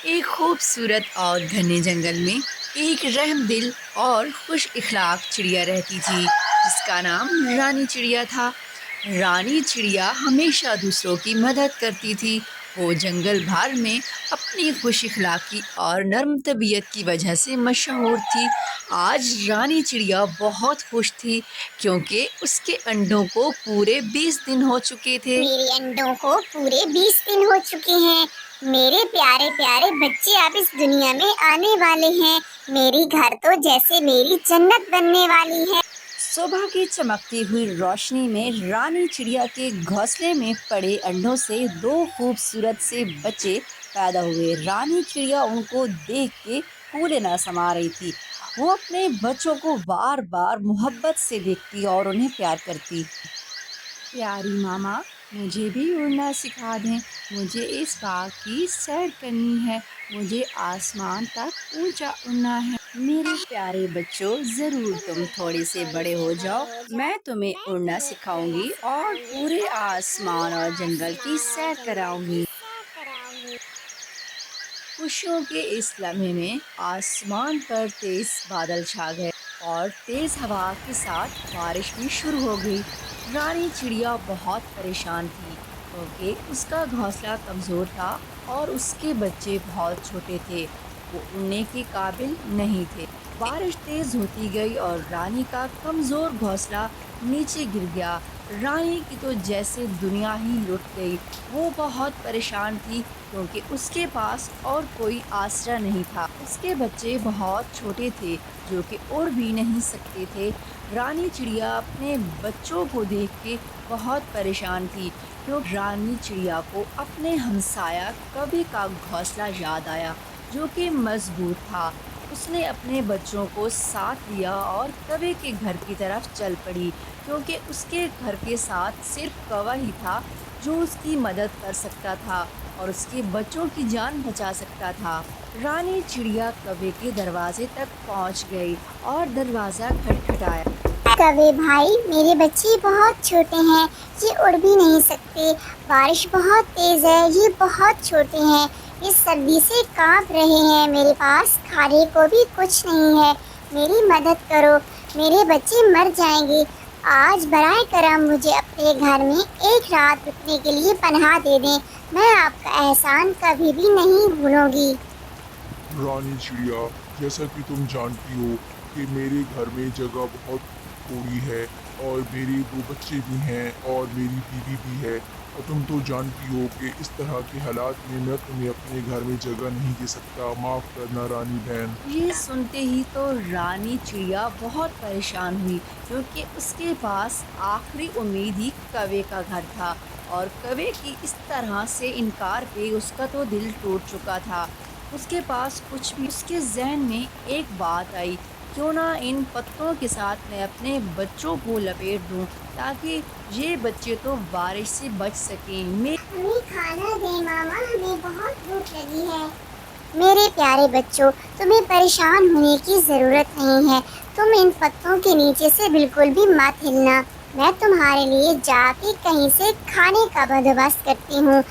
एक खूबसूरत और घने जंगल में एक रहमदिल और खुश इखलाक चिड़िया रहती थी जिसका नाम रानी चिड़िया था। रानी चिड़िया हमेशा दूसरों की मदद करती थी। वो जंगल भर में अपनी खुश इखलाकी और नर्म तबीयत की वजह से मशहूर थी। आज रानी चिड़िया बहुत खुश थी क्योंकि उसके अंडों को पूरे 20 दिन हो चुके थे। मेरे अंडों को पूरे 20 दिन हो चुके हैं। मेरे प्यारे प्यारे बच्चे अब इस दुनिया में आने वाले हैं। मेरी घर तो जैसे मेरी जन्नत बनने वाली है। सुबह की चमकती हुई रोशनी में रानी चिड़िया के घोंसले में पड़े अंडों से दो खूबसूरत से बच्चे पैदा हुए। रानी चिड़िया उनको देख के फूले न समा रही थी। वो अपने बच्चों को बार बार मोहब्बत से देखती और उन्हें प्यार करती। प्यारी मामा, मुझे भी उड़ना सिखा दें। मुझे इस बाग की सैर करनी है। मुझे आसमान तक ऊंचा उड़ना है। मेरे प्यारे बच्चों, ज़रूर तुम थोड़े से बड़े हो जाओ, मैं तुम्हें उड़ना सिखाऊंगी और पूरे आसमान और जंगल की सैर कराऊंगी। खुशियों के इस लम्हे में आसमान पर तेज बादल छा गए और तेज हवा के साथ बारिश भी शुरू हो गई। रानी चिड़िया बहुत परेशान थी क्योंकि उसका घोंसला कमज़ोर था और उसके बच्चे बहुत छोटे थे। वो उड़ने के काबिल नहीं थे। बारिश तेज होती गई और रानी का कमज़ोर घोंसला नीचे गिर गया। रानी की तो जैसे दुनिया ही लुट गई। वो बहुत परेशान थी क्योंकि उसके पास और कोई आसरा नहीं था। उसके बच्चे बहुत छोटे थे जो कि उड़ भी नहीं सकते थे। रानी चिड़िया अपने बच्चों को देख के बहुत परेशान थी क्योंकि रानी चिड़िया को अपने हमसाया कभी का घोंसला याद आया जो कि मजबूत था। उसने अपने बच्चों को साथ लिया और कौवे के घर की तरफ चल पड़ी क्योंकि उसके घर के साथ सिर्फ कौवा ही था जो उसकी मदद कर सकता था और उसके बच्चों की जान बचा सकता था। रानी चिड़िया कौवे के दरवाजे तक पहुंच गई और दरवाज़ा खटखटाया। कौवे भाई, मेरे बच्चे बहुत छोटे हैं, ये उड़ भी नहीं सकते। बारिश बहुत तेज है, ये बहुत छोटे हैं, ये सर्दी से कांप रहे हैं। मेरे पास खाने को भी कुछ नहीं है, मेरी मदद करो, मेरे बच्चे मर जाएंगे। आज बराए करम मुझे अपने घर में एक रात रुकने के लिए पनाह दे दें। मैं आपका एहसान कभी भी नहीं भूलूंगी। रानी चिड़िया, जैसा कि तुम जानती हो कि मेरे घर में जगह बहुत थोड़ी है और मेरे दो बच्चे भी हैं और मेरी बीवी भी है, और तुम तो जानती हो कि इस तरह के हालात में मैं तुम्हें अपने घर में जगह नहीं दे सकता। माफ़ करना रानी बहन। ये सुनते ही तो रानी चिड़िया बहुत परेशान हुई क्योंकि उसके पास आखिरी उम्मीद ही कौवे का घर था और कौवे की इस तरह से इनकार पे उसका तो दिल टूट चुका था। उसके पास कुछ भी, उसके जहन में एक बात आई, क्यों ना इन पत्तों के साथ मैं अपने बच्चों को लपेट दूं ताकि ये बच्चे तो बारिश से बच सकें। हमें खाना दे मामा, हमें बहुत भूख लगी है। मेरे प्यारे बच्चों, तुम्हें परेशान होने की ज़रूरत नहीं है। तुम इन पत्तों के नीचे से बिल्कुल भी मत हिलना। मैं तुम्हारे लिए जाके कहीं से खाने का बंदोबस्त करती हूँ।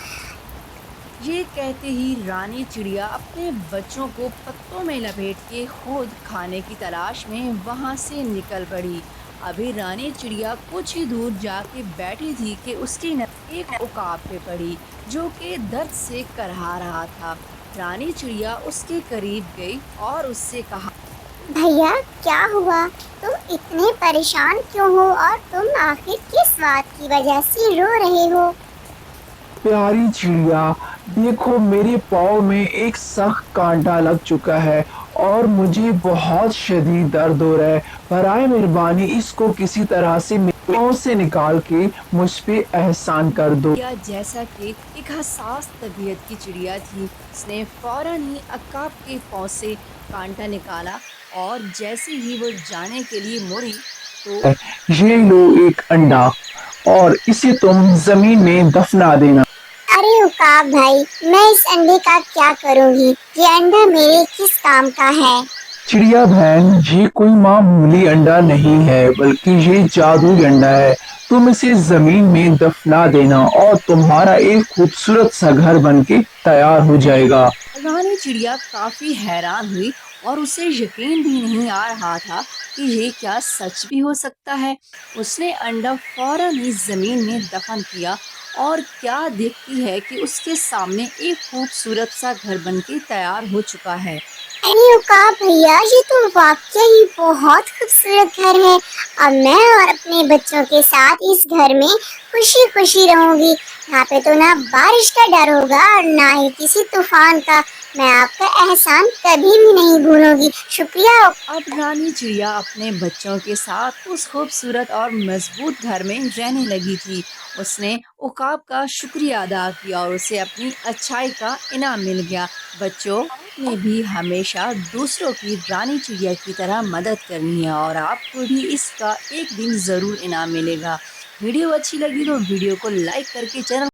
ये कहते ही रानी चिड़िया अपने बच्चों को पत्तों में लपेट के खुद खाने की तलाश में वहाँ से निकल पड़ी। अभी रानी चिड़िया कुछ ही दूर जाके बैठी थी कि उसकी नज़र एक उकाब पे पड़ी जो कि दर्द से करहा रहा था। रानी चिड़िया उसके करीब गई और उससे कहा, भैया, क्या हुआ? तुम इतने परेशान क्यों हो और तुम आखिर किस बात की वजह से रो रहे हो? प्यारी चिड़िया, देखो मेरे पाँव में एक सख्त कांटा लग चुका है और मुझे बहुत शदीद दर्द हो रहा है। बराए मेहरबानी इसको किसी तरह से मेरे पाँव से निकाल के मुझ पे एहसान कर दो। या जैसा कि एक हसास तबीयत की चिड़िया थी, उसने फौरन ही अकाब के पाँव से कांटा निकाला और जैसे ही वो जाने के लिए मुड़ी तो ये लो एक अंडा और इसे तुम जमीन में दफना देना। अरे उकाब भाई, मैं इस अंडे का क्या करूँगी? ये अंडा मेरे किस काम का है? चिड़िया बहन, ये कोई मामूली अंडा नहीं है बल्कि ये जादुई अंडा है। तुम इसे जमीन में दफना देना और तुम्हारा एक खूबसूरत सा घर बनके तैयार हो जाएगा। रानी चिड़िया काफी हैरान हुई और उसे यकीन भी नहीं आ रहा था कि ये क्या सच भी हो सकता है। उसने अंडा फौरन ही जमीन में दफन किया और क्या देखती है कि उसके सामने एक खूबसूरत सा घर बनके तैयार हो चुका है। अरे उकाब भैया, ये तो वाकई ही बहुत खूबसूरत घर है। अब मैं और अपने बच्चों के साथ इस घर में खुशी खुशी रहूंगी। यहाँ पे तो ना बारिश का डर होगा और ना ही किसी तूफान का। मैं आपका एहसान कभी भी नहीं भूलूंगी। शुक्रिया। अब रानी चिड़िया अपने बच्चों के साथ उस खूबसूरत और मजबूत घर में रहने लगी थी। उसने उकाब का शुक्रिया अदा किया और उसे अपनी अच्छाई का इनाम मिल गया। बच्चों, आपने भी हमेशा दूसरों की रानी चिड़िया की तरह मदद करनी है और आपको भी इसका एक दिन जरूर इनाम मिलेगा। वीडियो अच्छी लगी तो वीडियो को लाइक करके चैनल